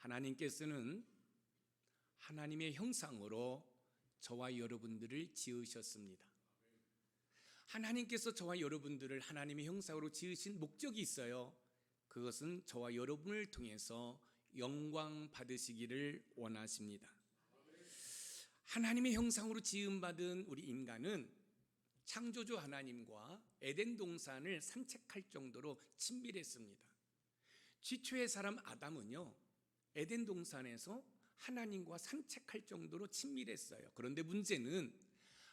하나님께서는 하나님의 형상으로 저와 여러분들을 지으셨습니다. 하나님께서 저와 여러분들을 하나님의 형상으로 지으신 목적이 있어요. 그것은 저와 여러분을 통해서 영광 받으시기를 원하십니다. 하나님의 형상으로 지음받은 우리 인간은 창조주 하나님과 에덴 동산을 산책할 정도로 친밀했습니다. 지초의 사람 아담은요, 에덴 동산에서 하나님과 산책할 정도로 친밀했어요. 그런데 문제는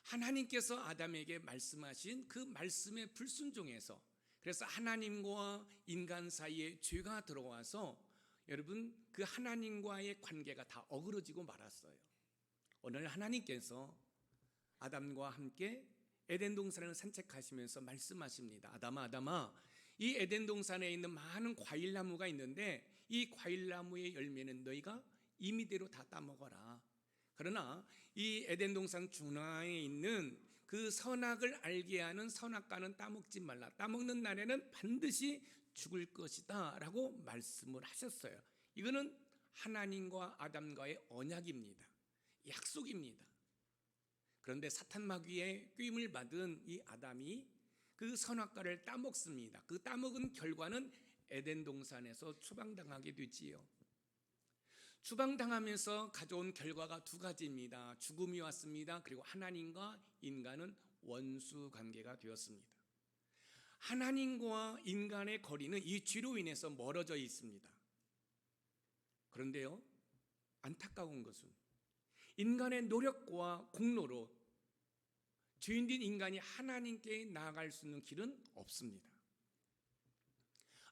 하나님께서 아담에게 말씀하신 그 말씀에 불순종해서, 그래서 하나님과 인간 사이에 죄가 들어와서 여러분 그 하나님과의 관계가 다 어그러지고 말았어요. 오늘 하나님께서 아담과 함께 에덴 동산을 산책하시면서 말씀하십니다. 아담아, 아담아, 이 에덴 동산에 있는 많은 과일나무가 있는데 이 과일나무의 열매는 너희가 임의대로 다 따먹어라. 그러나 이 에덴 동산 중앙에 있는 그 선악을 알게 하는 선악과는 따먹지 말라. 따먹는 날에는 반드시 죽을 것이다 라고 말씀을 하셨어요. 이거는 하나님과 아담과의 언약입니다. 약속입니다. 그런데 사탄 마귀의 꾀임을 받은 이 아담이 그 선악과를 따먹습니다. 그 따먹은 결과는 에덴 동산에서 추방당하게 되지요. 추방당하면서 가져온 결과가 두 가지입니다. 죽음이 왔습니다. 그리고 하나님과 인간은 원수 관계가 되었습니다. 하나님과 인간의 거리는 이 죄로 인해서 멀어져 있습니다. 그런데요, 안타까운 것은 인간의 노력과 공로로 죄인된 인간이 하나님께 나아갈 수 있는 길은 없습니다.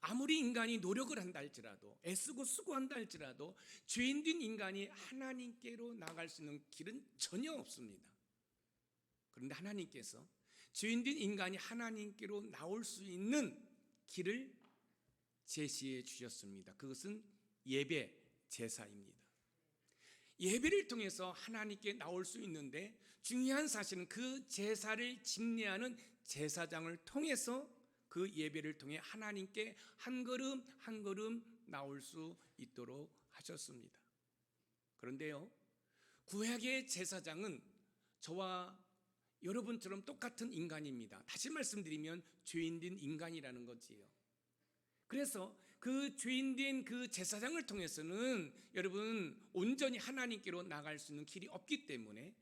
아무리 인간이 노력을 한다 할지라도, 애쓰고 수고한다 할지라도 죄인된 인간이 하나님께로 나아갈 수 있는 길은 전혀 없습니다. 그런데 하나님께서 죄인된 인간이 하나님께로 나올 수 있는 길을 제시해 주셨습니다. 그것은 예배, 제사입니다. 예배를 통해서 하나님께 나올 수 있는데 중요한 사실은 그 제사를 집례하는 제사장을 통해서 그 예배를 통해 하나님께 한 걸음 한 걸음 나올 수 있도록 하셨습니다. 그런데요, 구약의 제사장은 저와 여러분처럼 똑같은 인간입니다. 다시 말씀드리면 죄인된 인간이라는 거지요. 그래서 그 죄인된 그 제사장을 통해서는 여러분 온전히 하나님께로 나갈 수 있는 길이 없기 때문에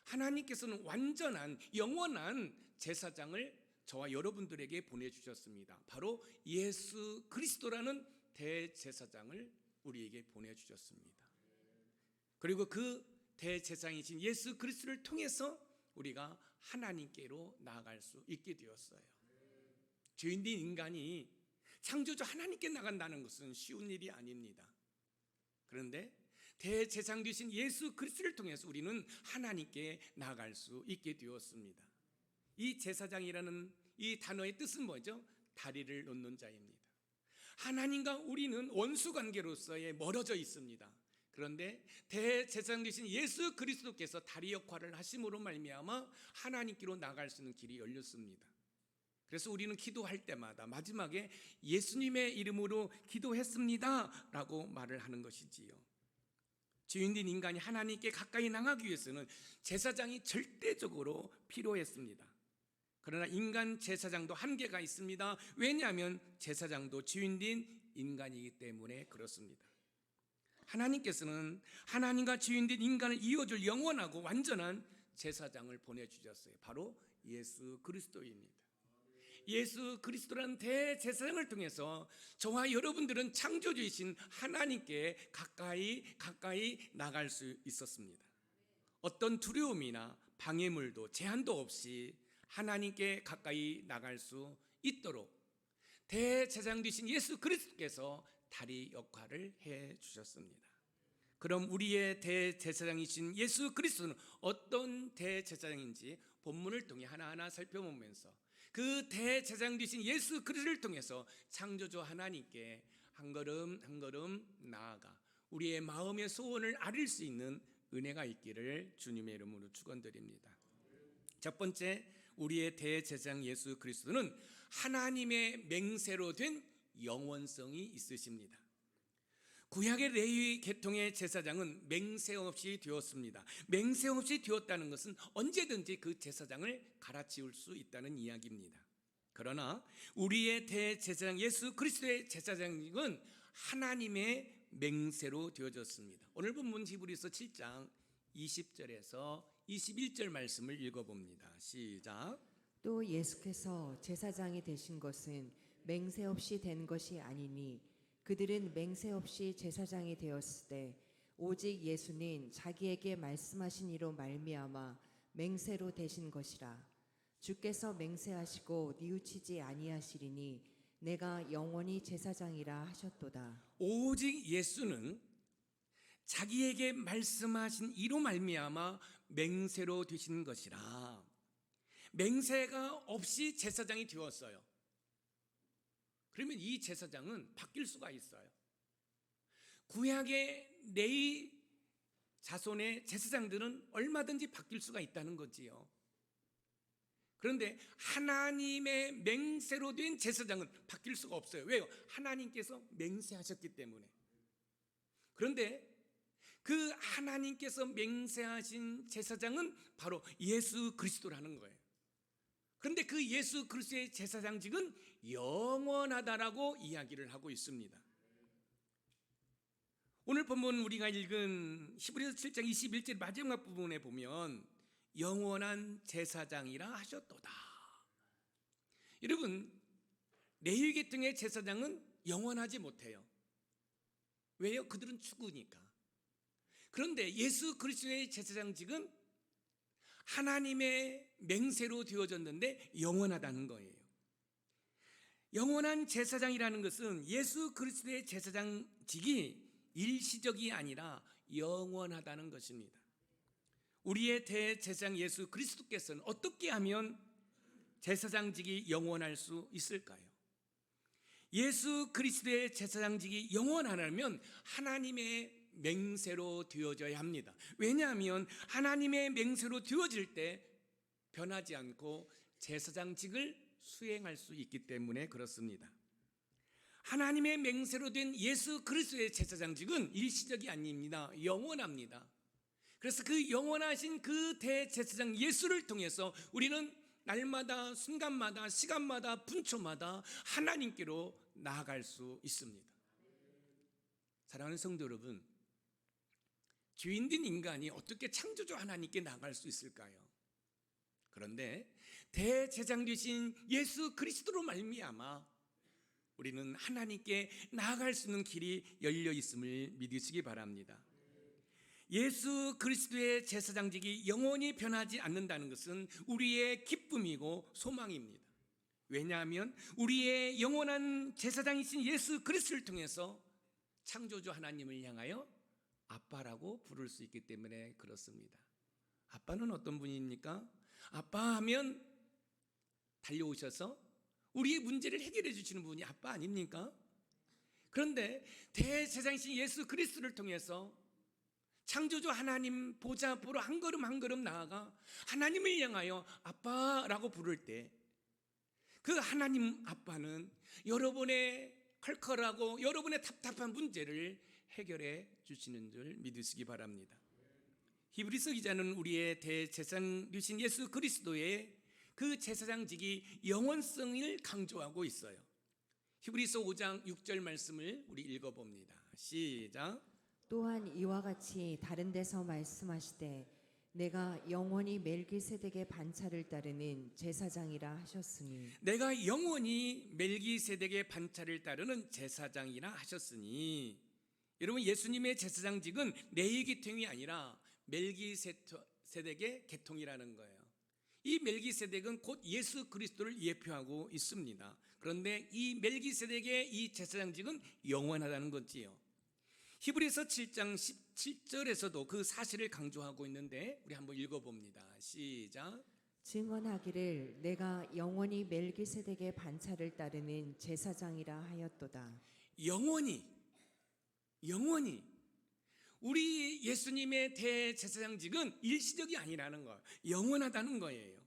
하나님께서는 완전한 영원한 제사장을 저와 여러분들에게 보내주셨습니다. 바로 예수 그리스도라는 대제사장을 우리에게 보내주셨습니다. 그리고 그 대제사장이신 예수 그리스도를 통해서 우리가 하나님께로 나아갈 수 있게 되었어요. 죄인된 인간이 창조주 하나님께 나간다는 것은 쉬운 일이 아닙니다. 그런데 대제사장 되신 예수 그리스도를 통해서 우리는 하나님께 나아갈 수 있게 되었습니다. 이 제사장이라는 이 단어의 뜻은 뭐죠? 다리를 놓는 자입니다. 하나님과 우리는 원수 관계로서의 멀어져 있습니다. 그런데 대제사장 되신 예수 그리스도께서 다리 역할을 하심으로 말미암아 하나님께로 나갈 수 있는 길이 열렸습니다. 그래서 우리는 기도할 때마다 마지막에 예수님의 이름으로 기도했습니다 라고 말을 하는 것이지요. 죄인된 인간이 하나님께 가까이 나가기 위해서는 제사장이 절대적으로 필요했습니다. 그러나 인간 제사장도 한계가 있습니다. 왜냐하면 제사장도 죄인된 인간이기 때문에 그렇습니다. 하나님께서는 하나님과 죄인된 인간을 이어줄 영원하고 완전한 제사장을 보내주셨어요. 바로 예수 그리스도입니다. 예수 그리스도라는 대제사장을 통해서 저와 여러분들은 창조주이신 하나님께 가까이 나갈 수 있었습니다. 어떤 두려움이나 방해물도 제한도 없이 하나님께 가까이 나갈 수 있도록 대제사장 되신 예수 그리스도께서 다리 역할을 해 주셨습니다. 그럼 우리의 대제사장이신 예수 그리스도는 어떤 대제사장인지 본문을 통해 하나하나 살펴보면서 그 대제사장 되신 예수 그리스도를 통해서 창조주 하나님께 한 걸음 한 걸음 나아가 우리의 마음의 소원을 아릴 수 있는 은혜가 있기를 주님의 이름으로 축원드립니다. 첫 번째, 우리의 대제사장 예수 그리스도는 하나님의 맹세로 된 영원성이 있으십니다. 구약의 레위 계통의 제사장은 맹세 없이 되었습니다. 맹세 없이 되었다는 것은 언제든지 그 제사장을 갈아치울 수 있다는 이야기입니다. 그러나 우리의 대제사장 예수 그리스도의 제사장직은 하나님의 맹세로 되어졌습니다. 오늘 본문 히브리서 7장 20절에서 21절 말씀을 읽어봅니다. 시작. 또 예수께서 제사장이 되신 것은 맹세 없이 된 것이 아니니 그들은 맹세 없이 제사장이 되었을 때 오직 예수는 자기에게 말씀하신 이로 말미암아 맹세로 되신 것이라. 주께서 맹세하시고 뉘우치지 아니하시리니 내가 영원히 제사장이라 하셨도다. 오직 예수는 자기에게 말씀하신 이로 말미암아 맹세로 되신 것이라. 맹세가 없이 제사장이 되었어요. 그러면 이 제사장은 바뀔 수가 있어요. 구약의 레위 자손의 제사장들은 얼마든지 바뀔 수가 있다는 거지요. 그런데 하나님의 맹세로 된 제사장은 바뀔 수가 없어요. 왜요? 하나님께서 맹세하셨기 때문에. 그런데 그 하나님께서 맹세하신 제사장은 바로 예수 그리스도라는 거예요. 그런데 그 예수 그리스도의 제사장직은 영원하다라고 이야기를 하고 있습니다. 오늘 본문 우리가 읽은 히브리서 7장 21절 마지막 부분에 보면 영원한 제사장이라 하셨도다. 여러분, 레위 계통의 제사장은 영원하지 못해요. 왜요? 그들은 죽으니까. 그런데 예수 그리스도의 제사장직은 하나님의 맹세로 되어졌는데 영원하다는 거예요. 영원한 제사장이라는 것은 예수 그리스도의 제사장직이 일시적이 아니라 영원하다는 것입니다. 우리의 대제사장 예수 그리스도께서는 어떻게 하면 제사장직이 영원할 수 있을까요? 예수 그리스도의 제사장직이 영원하려면 하나님의 맹세로 되어져야 합니다. 왜냐하면 하나님의 맹세로 되어질 때 변하지 않고 제사장직을 수행할 수 있기 때문에 그렇습니다. 하나님의 맹세로 된 예수 그리스도의 제사장직은 일시적이 아닙니다. 영원합니다. 그래서 그 영원하신 그 대제사장 예수를 통해서 우리는 날마다 순간마다 시간마다 분초마다 하나님께로 나아갈 수 있습니다. 사랑하는 성도 여러분, 죄인된 인간이 어떻게 창조주 하나님께 나아갈 수 있을까요? 그런데 대제사장 되신 예수 그리스도로 말미암아 우리는 하나님께 나아갈 수 있는 길이 열려 있음을 믿으시기 바랍니다. 예수 그리스도의 제사장직이 영원히 변하지 않는다는 것은 우리의 기쁨이고 소망입니다. 왜냐하면 우리의 영원한 제사장이신 예수 그리스도를 통해서 창조주 하나님을 향하여 아빠라고 부를 수 있기 때문에 그렇습니다. 아빠는 어떤 분입니까? 아빠 하면 달려오셔서 우리의 문제를 해결해 주시는 분이 아빠 아닙니까? 그런데 대제사장이신 예수 그리스도를 통해서 창조주 하나님 보좌 앞으로 한 걸음 한 걸음 나아가 하나님을 향하여 아빠라고 부를 때 그 하나님 아빠는 여러분의 컬컬하고 여러분의 답답한 문제를 해결해 주시는 줄 믿으시기 바랍니다. 히브리서 기자는 우리의 대제사장 되신 예수 그리스도의 그 제사장직이 영원성을 강조하고 있어요. 히브리서 5장 6절 말씀을 우리 읽어봅니다. 시작. 또한 이와 같이 다른 데서 말씀하시되 내가 영원히 멜기세덱의 반차를 따르는 제사장이라 하셨으니 내가 영원히 멜기세덱의 반차를 따르는 제사장이라 하셨으니 여러분 예수님의 제사장직은 레위 계통이 아니라 멜기세덱의 계통이라는 거예요. 이 멜기세덱은 곧 예수 그리스도를 예표하고 있습니다. 그런데 이 멜기세덱의 이 제사장직은 영원하다는 거지요. 히브리서 7장 17절에서도 그 사실을 강조하고 있는데 우리 한번 읽어봅니다. 시작. 증언하기를 내가 영원히 멜기세덱의 반차를 따르는 제사장이라 하였도다. 영원히 우리 예수님의 대제사장직은 일시적이 아니라는 거예요. 영원하다는 거예요.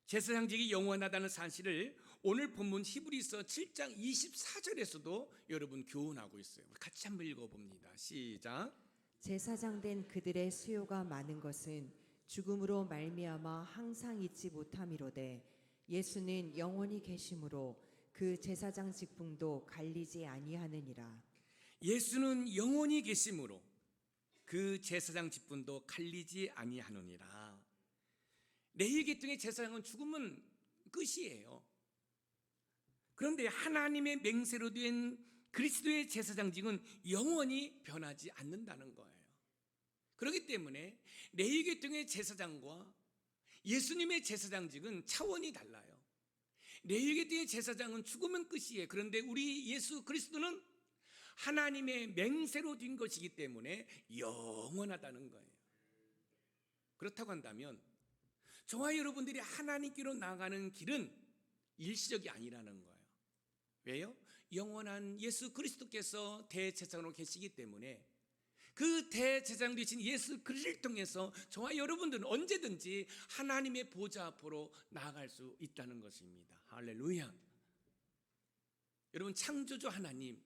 제사장직이 영원하다는 사실을 오늘 본문 히브리서 7장 24절에서도 여러분 교훈하고 있어요. 같이 한번 읽어봅니다. 시작. 제사장 된 그들의 수요가 많은 것은 죽음으로 말미암아 항상 잊지 못함이로되 예수는 영원히 계심으로 그 제사장 직분도 갈리지 아니하느니라. 예수는 영원히 계심으로 그 제사장 직분도 갈리지 아니하느니라. 레위 계통의 제사장은 죽으면 끝이에요. 그런데 하나님의 맹세로 된 그리스도의 제사장직은 영원히 변하지 않는다는 거예요. 그렇기 때문에 레위 계통의 제사장과 예수님의 제사장직은 차원이 달라요. 레위 계통의 제사장은 죽으면 끝이에요. 그런데 우리 예수 그리스도는 하나님의 맹세로 된 것이기 때문에 영원하다는 거예요. 그렇다고 한다면 저와 여러분들이 하나님께로 나가는 길은 일시적이 아니라는 거예요. 왜요? 영원한 예수 그리스도께서 대제사장으로 계시기 때문에 그 대제사장 되신 예수 그리스도를 통해서 저와 여러분들은 언제든지 하나님의 보좌 앞으로 나아갈 수 있다는 것입니다. 할렐루야. 여러분, 창조주 하나님,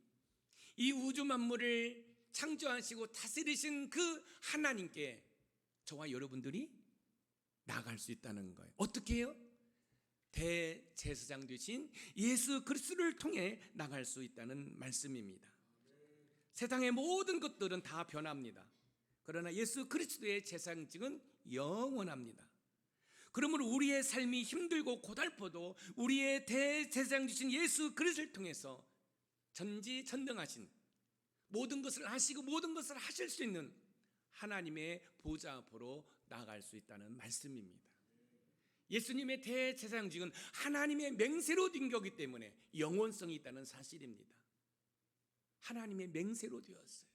이 우주 만물을 창조하시고 다스리신 그 하나님께 저와 여러분들이 나아갈 수 있다는 거예요. 어떻게 해요? 대제사장 되신 예수 그리스도를 통해 나갈 수 있다는 말씀입니다. 세상의 모든 것들은 다 변합니다. 그러나 예수 그리스도의 제사장직은 영원합니다. 그러므로 우리의 삶이 힘들고 고달퍼도 우리의 대제사장 되신 예수 그리스도를 통해서 전지전능하신 모든 것을 하시고 모든 것을 하실 수 있는 하나님의 보좌 앞으로 나아갈 수 있다는 말씀입니다. 예수님의 대제사장직은 하나님의 맹세로 된 거기 때문에 영원성이 있다는 사실입니다. 하나님의 맹세로 되었어요.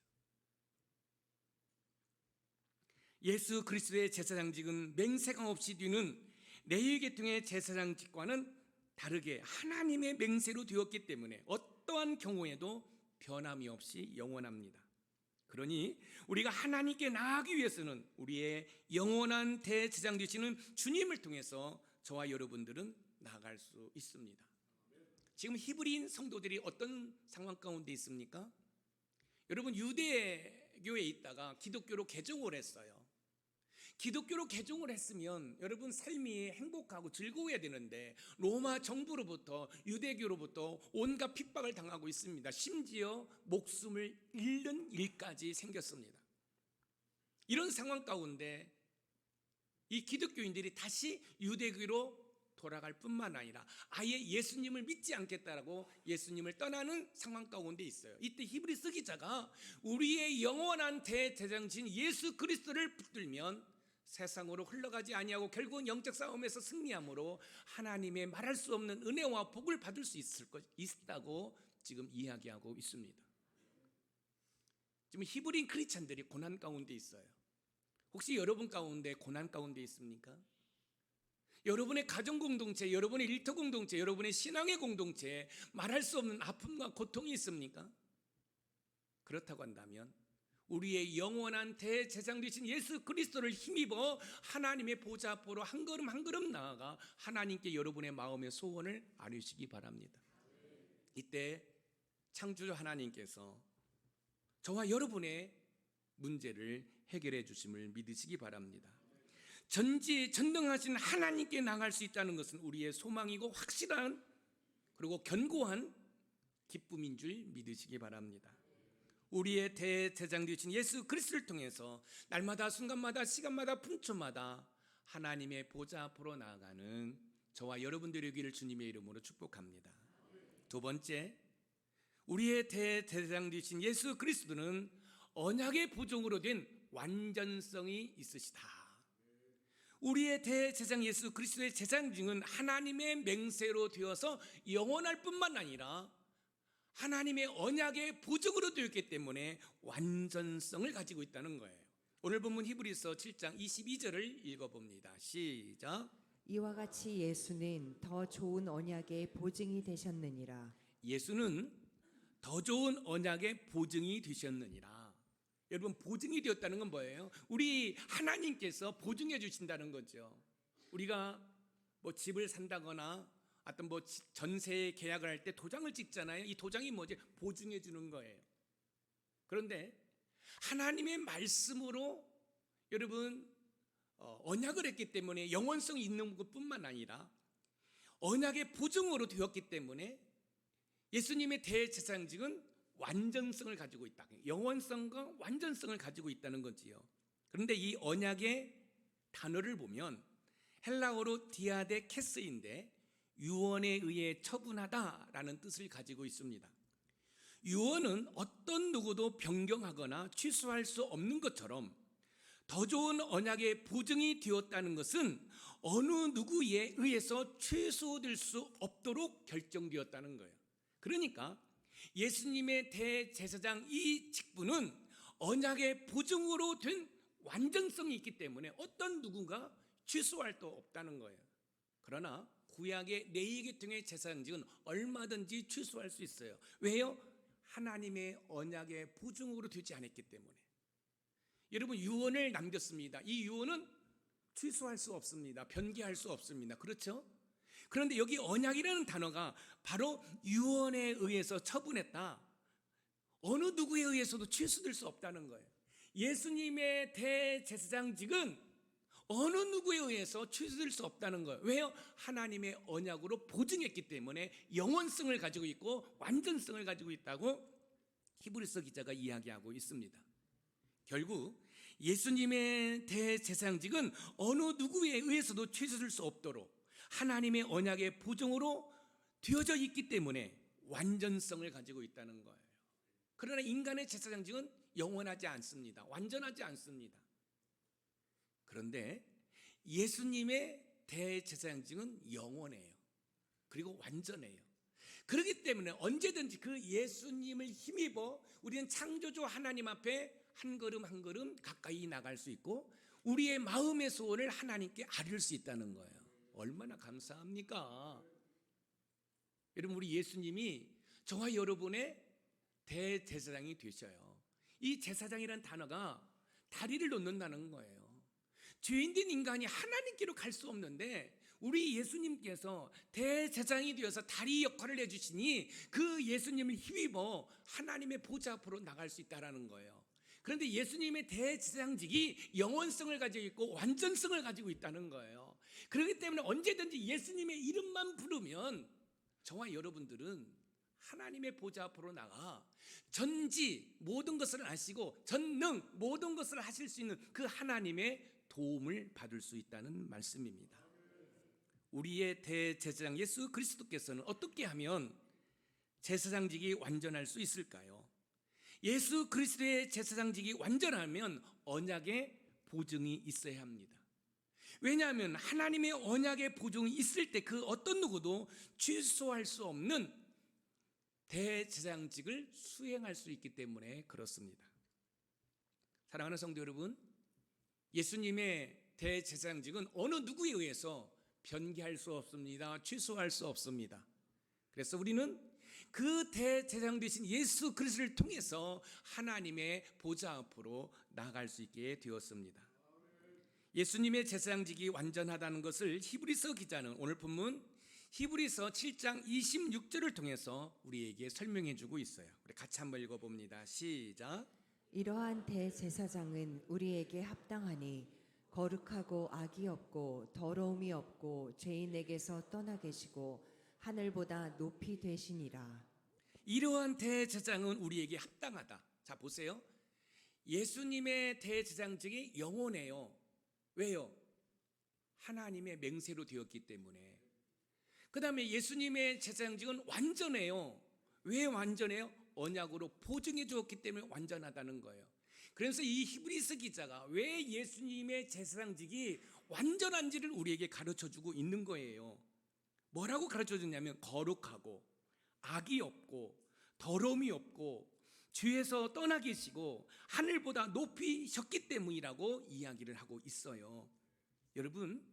예수 그리스도의 제사장직은 맹세가 없이 되는 레위 계통의 제사장직과는 다르게 하나님의 맹세로 되었기 때문에 어떠한 경우에도 변함이 없이 영원합니다. 그러니 우리가 하나님께 나아가기 위해서는 우리의 영원한 대제사장 되시는 주님을 통해서 저와 여러분들은 나아갈 수 있습니다. 지금 히브리인 성도들이 어떤 상황 가운데 있습니까? 여러분, 유대교에 있다가 기독교로 개종을 했어요. 기독교로 개종을 했으면 여러분 삶이 행복하고 즐거워야 되는데 로마 정부로부터 유대교로부터 온갖 핍박을 당하고 있습니다. 심지어 목숨을 잃는 일까지 생겼습니다. 이런 상황 가운데 이 기독교인들이 다시 유대교로 돌아갈 뿐만 아니라 아예 예수님을 믿지 않겠다라고 예수님을 떠나는 상황 가운데 있어요. 이때 히브리서 기자가 우리의 영원한 대제사장이신 예수 그리스도를 붙들면 세상으로 흘러가지 아니하고 결국은 영적 싸움에서 승리함으로 하나님의 말할 수 없는 은혜와 복을 받을 수 있다고 지금 이야기하고 있습니다. 지금 히브리인 크리스찬들이 고난 가운데 있어요. 혹시 여러분 가운데 고난 가운데 있습니까? 여러분의 가정 공동체, 여러분의 일터 공동체, 여러분의 신앙의 공동체에 말할 수 없는 아픔과 고통이 있습니까? 그렇다고 한다면 우리의 영원한 대제사장 되신 예수 그리스도를 힘입어 하나님의 보좌 앞으로 한 걸음 한 걸음 나아가 하나님께 여러분의 마음의 소원을 아뢰시기 바랍니다. 이때 창조주 하나님께서 저와 여러분의 문제를 해결해 주심을 믿으시기 바랍니다. 전지전능하신 하나님께 나갈 수 있다는 것은 우리의 소망이고 확실한 그리고 견고한 기쁨인 줄 믿으시기 바랍니다. 우리의 대제사장 되신 예수 그리스도를 통해서 날마다 순간마다 시간마다 분초마다 하나님의 보좌 앞으로 나아가는 저와 여러분들의 길을 주님의 이름으로 축복합니다. 두 번째, 우리의 대제사장 되신 예수 그리스도는 언약의 보증으로 된 완전성이 있으시다. 우리의 대제사장 예수 그리스도의 제사장직은 하나님의 맹세로 되어서 영원할 뿐만 아니라 하나님의 언약의 보증으로 되었기 때문에 완전성을 가지고 있다는 거예요. 오늘 본문 히브리서 7장 22절을 읽어봅니다. 시작. 이와 같이 예수는 더 좋은 언약의 보증이 되셨느니라. 예수는 더 좋은 언약의 보증이 되셨느니라. 여러분, 보증이 되었다는 건 뭐예요? 우리 하나님께서 보증해 주신다는 거죠. 우리가 뭐 집을 산다거나 어떤 뭐 전세 계약을 할 때 도장을 찍잖아요. 이 도장이 뭐지? 보증해 주는 거예요. 그런데 하나님의 말씀으로 여러분 언약을 했기 때문에 영원성이 있는 것뿐만 아니라 언약의 보증으로 되었기 때문에 예수님의 대제사장직은 완전성을 가지고 있다. 영원성과 완전성을 가지고 있다는 거지요. 그런데 이 언약의 단어를 보면 헬라어로 디아데 캐스인데 유언에 의해 처분하다라는 뜻을 가지고 있습니다. 유언은 어떤 누구도 변경하거나 취소할 수 없는 것처럼 더 좋은 언약의 보증이 되었다는 것은 어느 누구에 의해서 취소될 수 없도록 결정되었다는 거예요. 그러니까 예수님의 대제사장 이 직분은 언약의 보증으로 된 완전성이 있기 때문에 어떤 누군가 취소할 수 없다는 거예요. 그러나 구약의 레위계통의 제사장직은 얼마든지 취소할 수 있어요. 왜요? 하나님의 언약의 보증으로 되지 않았기 때문에. 여러분 유언을 남겼습니다. 이 유언은 취소할 수 없습니다. 변개할 수 없습니다. 그렇죠? 그런데 여기 언약이라는 단어가 바로 유언에 의해서 처분했다. 어느 누구에 의해서도 취소될 수 없다는 거예요. 예수님의 대제사장직은 어느 누구에 의해서 취소될 수 없다는 거예요. 왜요? 하나님의 언약으로 보증했기 때문에 영원성을 가지고 있고 완전성을 가지고 있다고 히브리서 기자가 이야기하고 있습니다. 결국 예수님의 대제사장직은 어느 누구에 의해서도 취소될 수 없도록 하나님의 언약의 보증으로 되어져 있기 때문에 완전성을 가지고 있다는 거예요. 그러나 인간의 제사장직은 영원하지 않습니다. 완전하지 않습니다. 그런데 예수님의 대제사장직은 영원해요. 그리고 완전해요. 그렇기 때문에 언제든지 그 예수님을 힘입어 우리는 창조주 하나님 앞에 한 걸음 한 걸음 가까이 나갈 수 있고 우리의 마음의 소원을 하나님께 아뢰을 수 있다는 거예요. 얼마나 감사합니까? 여러분 우리 예수님이 저와 여러분의 대제사장이 되셔요. 이 제사장이라는 단어가 다리를 놓는다는 거예요. 죄인된 인간이 하나님께로 갈 수 없는데 우리 예수님께서 대제사장이 되어서 다리 역할을 해주시니 그 예수님을 힘입어 하나님의 보좌 앞으로 나갈 수 있다는 거예요. 그런데 예수님의 대제사장직이 영원성을 가지고 있고 완전성을 가지고 있다는 거예요. 그렇기 때문에 언제든지 예수님의 이름만 부르면 저와 여러분들은 하나님의 보좌 앞으로 나가 전지 모든 것을 아시고 전능 모든 것을 하실 수 있는 그 하나님의 도움을 받을 수 있다는 말씀입니다. 우리의 대제사장 예수 그리스도께서는 어떻게 하면 제사장직이 완전할 수 있을까요? 예수 그리스도의 제사장직이 완전하면 언약의 보증이 있어야 합니다. 왜냐하면 하나님의 언약의 보증이 있을 때 그 어떤 누구도 취소할 수 없는 대제사장직을 수행할 수 있기 때문에 그렇습니다. 사랑하는 성도 여러분, 예수님의 대제사장직은 어느 누구에 의해서 변개할 수 없습니다. 취소할 수 없습니다. 그래서 우리는 그 대제사장 되신 예수 그리스도를 통해서 하나님의 보좌 앞으로 나아갈 수 있게 되었습니다. 예수님의 제사장직이 완전하다는 것을 히브리서 기자는 오늘 본문 히브리서 7장 26절을 통해서 우리에게 설명해 주고 있어요. 우리 같이 한번 읽어봅니다. 시작. 이러한 대제사장은 우리에게 합당하니 거룩하고 악이 없고 더러움이 없고 죄인에게서 떠나 계시고 하늘보다 높이 되시니라. 이러한 대제사장은 우리에게 합당하다. 자 보세요. 예수님의 대제사장직이 영원해요. 왜요? 하나님의 맹세로 되었기 때문에. 그 다음에 예수님의 제사장직은 완전해요. 왜 완전해요? 언약으로 보증해 주었기 때문에 완전하다는 거예요. 그래서 이 히브리서 기자가 왜 예수님의 제사장직이 완전한지를 우리에게 가르쳐주고 있는 거예요. 뭐라고 가르쳐주냐면 거룩하고 악이 없고 더러움이 없고 죄에서 떠나 계시고 하늘보다 높이셨기 때문이라고 이야기를 하고 있어요. 여러분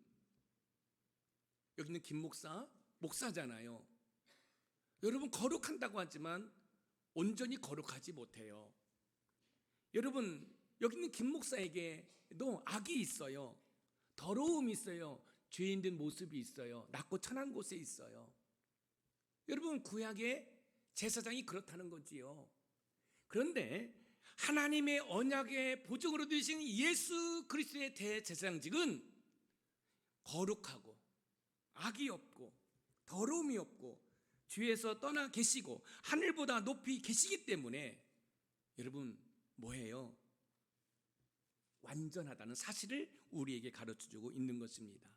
여기 있는 김 목사 목사잖아요. 여러분 거룩한다고 하지만 온전히 거룩하지 못해요. 여러분 여기 있는 김 목사에게도 악이 있어요. 더러움이 있어요. 죄인된 모습이 있어요. 낮고 천한 곳에 있어요. 여러분, 구약의 제사장이 그렇다는 거지요. 그런데 하나님의 언약의 보증으로 되신 예수 그리스도의 대제사장직은 거룩하고 악이 없고 더러움이 없고 주에서 떠나 계시고 하늘보다 높이 계시기 때문에 여러분 뭐예요? 완전하다는 사실을 우리에게 가르쳐주고 있는 것입니다.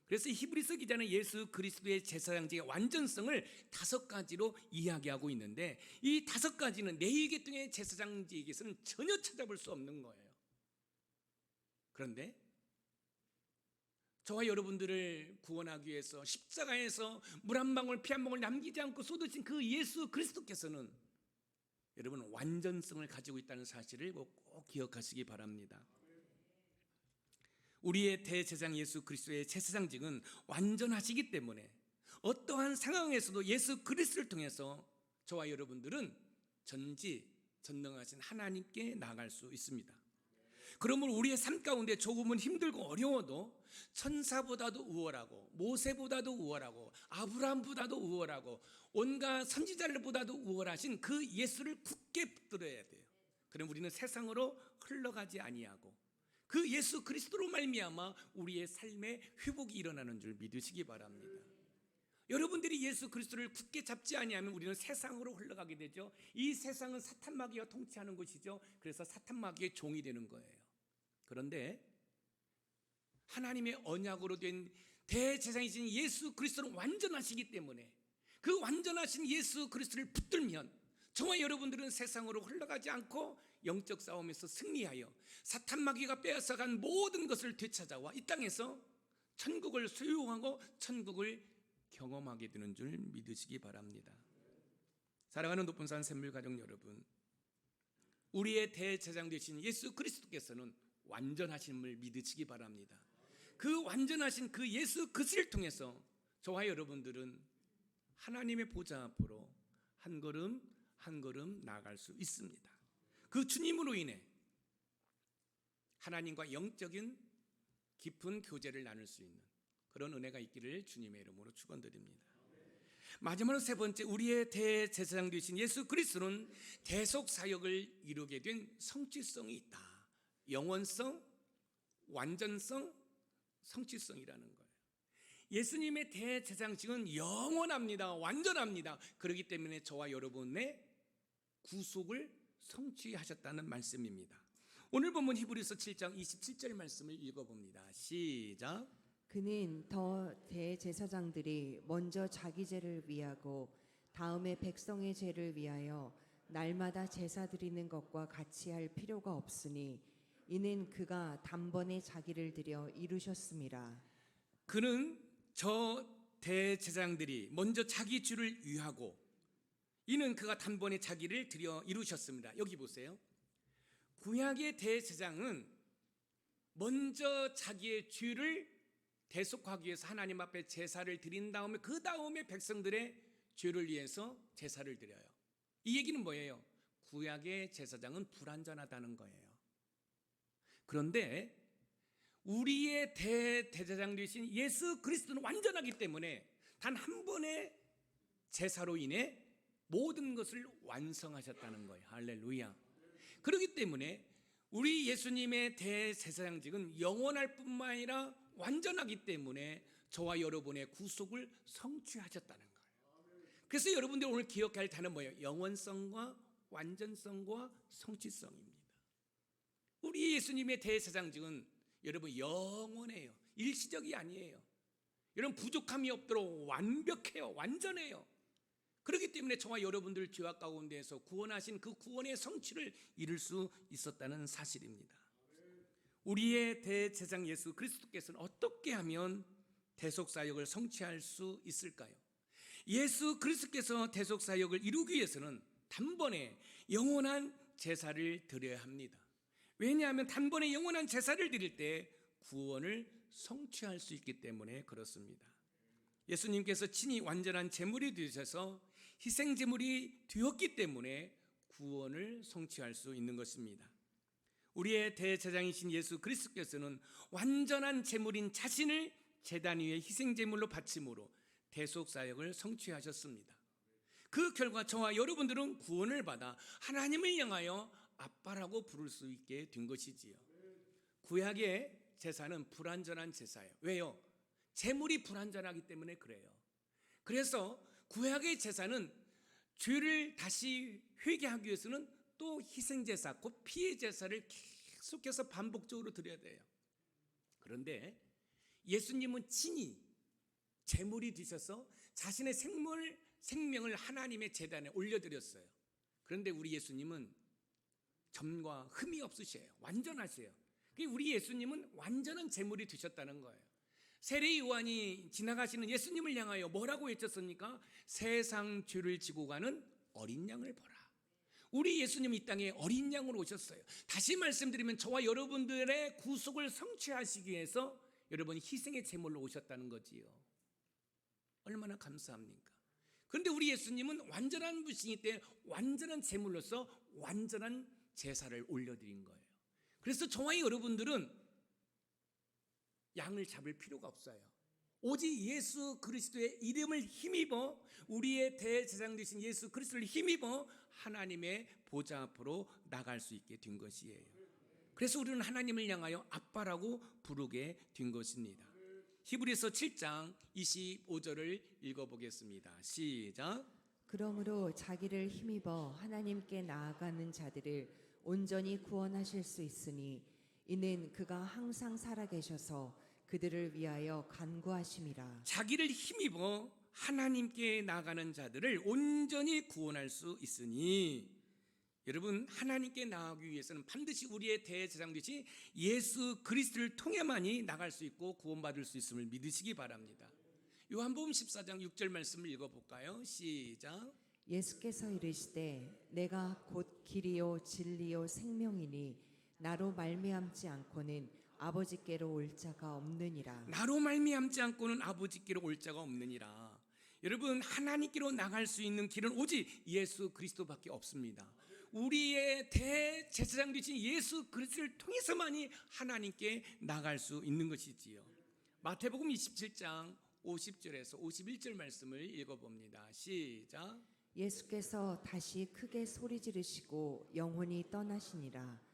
그래서 히브리서 기자는 예수 그리스도의 제사장직의 완전성을 5가지로 이야기하고 있는데, 이 5가지는 레위계통의 제사장직에서는 전혀 찾아볼 수 없는 거예요. 그런데 저와 여러분들을 구원하기 위해서 십자가에서 물 한 방울 피 한 방울 남기지 않고 쏟으신 그 예수 그리스도께서는 여러분 완전성을 가지고 있다는 사실을 꼭 기억하시기 바랍니다. 우리의 대제사장 예수 그리스도의 제사장직은 완전하시기 때문에 어떠한 상황에서도 예수 그리스도를 통해서 저와 여러분들은 전지전능하신 하나님께 나아갈 수 있습니다. 그러므로 우리의 삶 가운데 조금은 힘들고 어려워도 천사보다도 우월하고 모세보다도 우월하고 아브라함보다도 우월하고 온갖 선지자들보다도 우월하신 그 예수를 굳게 붙들어야 돼요. 그럼 우리는 세상으로 흘러가지 아니하고 그 예수 그리스도로 말미암아 우리의 삶에 회복이 일어나는 줄 믿으시기 바랍니다. 여러분들이 예수 그리스도를 굳게 잡지 아니하면 우리는 세상으로 흘러가게 되죠. 이 세상은 사탄 마귀가 통치하는 곳이죠. 그래서 사탄 마귀의 종이 되는 거예요. 그런데 하나님의 언약으로 된 대제사장이신 예수 그리스도는 완전하시기 때문에 그 완전하신 예수 그리스도를 붙들면 저와 여러분들은 세상으로 흘러가지 않고 영적 싸움에서 승리하여 사탄 마귀가 빼앗아간 모든 것을 되찾아와 이 땅에서 천국을 소유하고 천국을 경험하게 되는 줄 믿으시기 바랍니다. 사랑하는 높은산 샘물가족 여러분, 우리의 대제사장 되신 예수 그리스도께서는 완전하심을 믿으시기 바랍니다. 그 완전하신 그 예수 그리스도를 통해서 저와 여러분들은 하나님의 보좌 앞으로 한 걸음 한 걸음 나아갈 수 있습니다. 그 주님으로 인해 하나님과 영적인 깊은 교제를 나눌 수 있는 그런 은혜가 있기를 주님의 이름으로 축원드립니다. 마지막으로 3번째, 우리의 대제사장 되신 예수 그리스도는 대속 사역을 이루게 된 성취성이 있다. 영원성, 완전성, 성취성이라는 거예요. 예수님의 대제사장직은 영원합니다. 완전합니다. 그렇기 때문에 저와 여러분의 구속을 성취하셨다는 말씀입니다. 오늘 본문 히브리서 7장 27절 말씀을 읽어봅니다. 시작. 그는 더 대제사장들이 먼저 자기 죄를 위하고 다음에 백성의 죄를 위하여 날마다 제사 드리는 것과 같이 할 필요가 없으니 이는 그가 단번에 자기를 드려 이루셨음이라. 그는 저 대제사장들이 먼저 자기 죄를 위하고 이는 그가 단번에 자기를 드려 이루셨습니다. 여기 보세요. 구약의 대제사장은 먼저 자기의 죄를 대속하기 위해서 하나님 앞에 제사를 드린 다음에 그 다음에 백성들의 죄를 위해서 제사를 드려요. 이 얘기는 뭐예요? 구약의 제사장은 불완전하다는 거예요. 그런데 우리의 대제사장 되신 예수 그리스도는 완전하기 때문에 단 한 번의 제사로 인해 모든 것을 완성하셨다는 거예요. 할렐루야. 그렇기 때문에 우리 예수님의 대제사장직은 영원할 뿐만 아니라 완전하기 때문에 저와 여러분의 구속을 성취하셨다는 거예요. 그래서 여러분들 오늘 기억해야 할 단어는 뭐예요? 영원성과 완전성과 성취성입니다. 우리 예수님의 대제사장직은 여러분 영원해요. 일시적이 아니에요. 여러분 부족함이 없도록 완벽해요. 완전해요. 그렇기 때문에 저와 여러분들 죄악 가운데에서 구원하신 그 구원의 성취를 이룰 수 있었다는 사실입니다. 우리의 대제사장 예수 그리스도께서는 어떻게 하면 대속사역을 성취할 수 있을까요? 예수 그리스도께서 대속사역을 이루기 위해서는 단번에 영원한 제사를 드려야 합니다. 왜냐하면 단번에 영원한 제사를 드릴 때 구원을 성취할 수 있기 때문에 그렇습니다. 예수님께서 친히 완전한 제물이 되셔서 희생제물이 되었기 때문에 구원을 성취할 수 있는 것입니다. 우리의 대제사장이신 예수 그리스도께서는 완전한 제물인 자신을 제단 위에 희생제물로 바침으로 대속사역을 성취하셨습니다. 그 결과 저와 여러분들은 구원을 받아 하나님을 향하여 아빠라고 부를 수 있게 된 것이지요. 구약의 제사는 불완전한 제사예요. 왜요? 제물이 불완전하기 때문에 그래요. 그래서 구약의 제사는 죄를 다시 회개하기 위해서는 또 희생제사, 곧 피의 제사를 계속해서 반복적으로 드려야 돼요. 그런데 예수님은 친히 제물이 되셔서 자신의 생명을 하나님의 제단에 올려드렸어요. 그런데 우리 예수님은 점과 흠이 없으셔요. 완전하세요. 우리 예수님은 완전한 제물이 되셨다는 거예요. 세례 요한이 지나가시는 예수님을 향하여 뭐라고 외쳤습니까? 세상 죄를 지고 가는 어린 양을 보라. 우리 예수님 이 땅에 어린 양으로 오셨어요. 다시 말씀드리면 저와 여러분들의 구속을 성취하시기 위해서 여러분 희생의 제물로 오셨다는 거지요. 얼마나 감사합니까? 그런데 우리 예수님은 완전한 분이기 때문에 완전한 제물로서 완전한 제사를 올려드린 거예요. 그래서 저와 여러분들은 양을 잡을 필요가 없어요. 오직 예수 그리스도의 이름을 힘입어 우리의 대제사장 되신 예수 그리스도를 힘입어 하나님의 보좌 앞으로 나갈 수 있게 된 것이에요. 그래서 우리는 하나님을 향하여 아빠라고 부르게 된 것입니다. 히브리서 7장 25절을 읽어보겠습니다. 시작. 그러므로 자기를 힘입어 하나님께 나아가는 자들을 온전히 구원하실 수 있으니 이는 그가 항상 살아계셔서 그들을 위하여 간구하심이라. 자기를 힘입어 하나님께 나아가는 자들을 온전히 구원할 수 있으니, 여러분 하나님께 나아가기 위해서는 반드시 우리의 대제사장 되신 예수 그리스도를 통해만이 나갈 수 있고 구원받을 수 있음을 믿으시기 바랍니다. 요한복음 14장 6절 말씀을 읽어볼까요? 시작. 예수께서 이르시되 내가 곧 길이요 진리요 생명이니 나로 말미암지 않고는 아버지께로 올 자가 없느니라. 나로 말미암지 않고는 아버지께로 올 자가 없느니라. 여러분 하나님께로 나갈 수 있는 길은 오직 예수 그리스도밖에 없습니다. 우리의 대제사장 되신 예수 그리스도를 통해서만이 하나님께 나갈 수 있는 것이지요. 마태복음 27장 50절에서 51절 말씀을 읽어봅니다. 시작. 예수께서 다시 크게 소리 지르시고 영혼이 떠나시니라.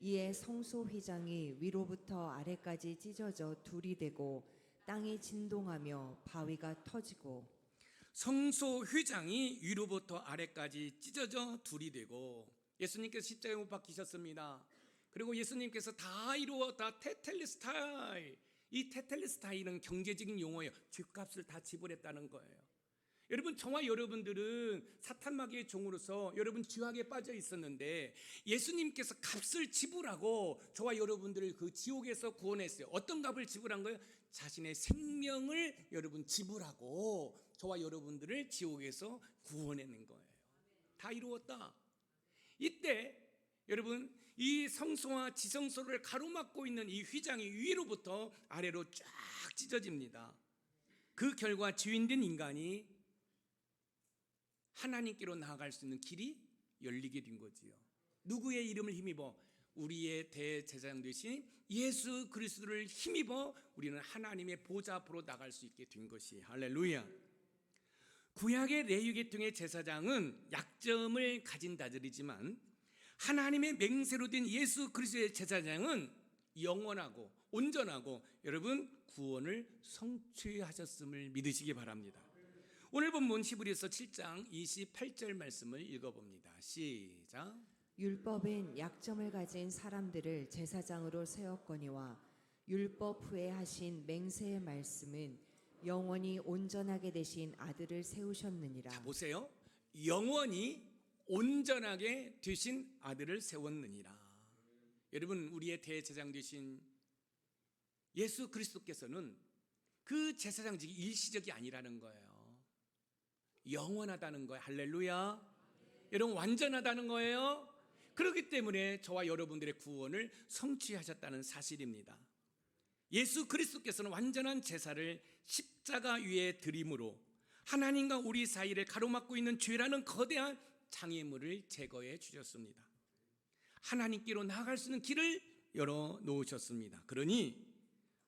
이에 성소 휘장이 위로부터 아래까지 찢어져 둘이 되고 땅이 진동하며 바위가 터지고. 성소 휘장이 위로부터 아래까지 찢어져 둘이 되고, 예수님께서 십자가에 못 박히셨습니다. 그리고 예수님께서 다 이루었다 테텔레스타이, 이 테텔레스타이는 경제적인 용어예요. 죗값을 다 지불했다는 거예요. 여러분 저와 여러분들은 사탄 마귀의 종으로서 여러분 죄악에 빠져 있었는데 예수님께서 값을 지불하고 저와 여러분들을 그 지옥에서 구원했어요. 어떤 값을 지불한 거예요? 자신의 생명을 여러분 지불하고 저와 여러분들을 지옥에서 구원해낸 거예요. 다 이루었다. 이때 여러분 이 성소와 지성소를 가로막고 있는 이 휘장이 위로부터 아래로 쫙 찢어집니다. 그 결과 죄인된 인간이 하나님께로 나아갈 수 있는 길이 열리게 된 거지요. 누구의 이름을 힘입어? 우리의 대제사장 되신 예수 그리스도를 힘입어 우리는 하나님의 보좌 앞으로 나갈 수 있게 된 것이 할렐루야. 구약의 레위계통의 제사장은 약점을 가진 자들이지만 하나님의 맹세로 된 예수 그리스도의 제사장은 영원하고 온전하고 여러분 구원을 성취하셨음을 믿으시기 바랍니다. 오늘 본문 히브리서 7장 28절 말씀을 읽어봅니다. 시작. 율법은 약점을 가진 사람들을 제사장으로 세웠거니와 율법 후에 하신 맹세의 말씀은 영원히 온전하게 되신 아들을 세우셨느니라. 자 보세요. 영원히 온전하게 되신 아들을 세웠느니라. 여러분 우리의 대제사장 되신 예수 그리스도께서는 그 제사장직이 일시적이 아니라는 거예요. 영원하다는 거예요. 할렐루야. 여러분 완전하다는 거예요. 그렇기 때문에 저와 여러분들의 구원을 성취하셨다는 사실입니다. 예수 그리스도께서는 완전한 제사를 십자가 위에 드림으로 하나님과 우리 사이를 가로막고 있는 죄라는 거대한 장애물을 제거해 주셨습니다. 하나님께로 나아갈 수 있는 길을 열어 놓으셨습니다. 그러니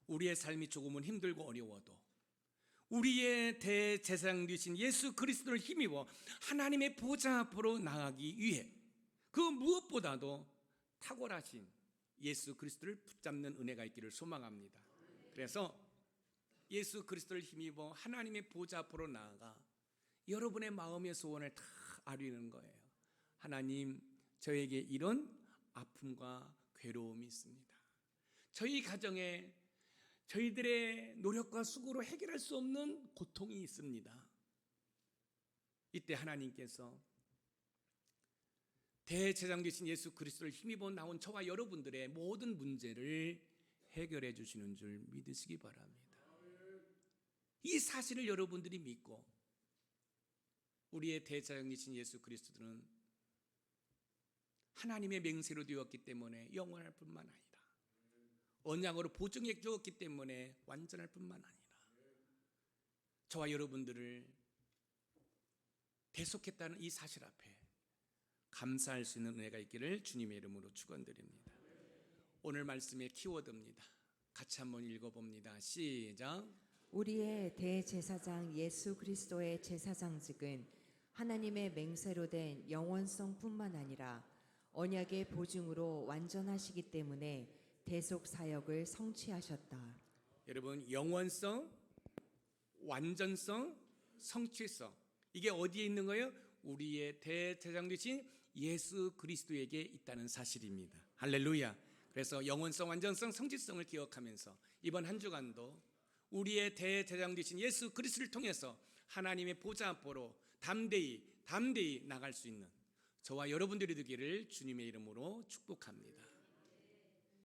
우리의 삶이 조금은 힘들고 어려워도 우리의 대제사장 되신 예수 그리스도를 힘입어 하나님의 보좌 앞으로 나가기 위해 그 무엇보다도 탁월하신 예수 그리스도를 붙잡는 은혜가 있기를 소망합니다. 그래서 예수 그리스도를 힘입어 하나님의 보좌 앞으로 나아가 여러분의 마음의 소원을 다 아뢰는 거예요. 하나님, 저에게 이런 아픔과 괴로움이 있습니다. 저희 가정에 저희들의 노력과 수고로 해결할 수 없는 고통이 있습니다. 이때 하나님께서 대제사장 되신 예수 그리스도를 힘입어 나온 저와 여러분들의 모든 문제를 해결해 주시는 줄 믿으시기 바랍니다. 이 사실을 여러분들이 믿고 우리의 대제사장 되신 예수 그리스도는 하나님의 맹세로 되었기 때문에 영원할 뿐만 아니라 언약으로 보증해 주었기 때문에 완전할 뿐만 아니라 저와 여러분들을 대속했다는 이 사실 앞에 감사할 수 있는 은혜가 있기를 주님의 이름으로 축원드립니다. 오늘 말씀의 키워드입니다. 같이 한번 읽어봅니다. 시작. 우리의 대제사장 예수 그리스도의 제사장직은 하나님의 맹세로 된 영원성뿐만 아니라 언약의 보증으로 완전하시기 때문에 대속 사역을 성취하셨다. 여러분, 영원성, 완전성, 성취성, 이게 어디에 있는 거예요? 우리의 대제사장 되신 예수 그리스도에게 있다는 사실입니다. 할렐루야. 그래서 영원성, 완전성, 성취성을 기억하면서 이번 한 주간도 우리의 대제사장 되신 예수 그리스도를 통해서 하나님의 보좌 앞으로 담대히 나갈 수 있는 저와 여러분들이 되기를 주님의 이름으로 축복합니다.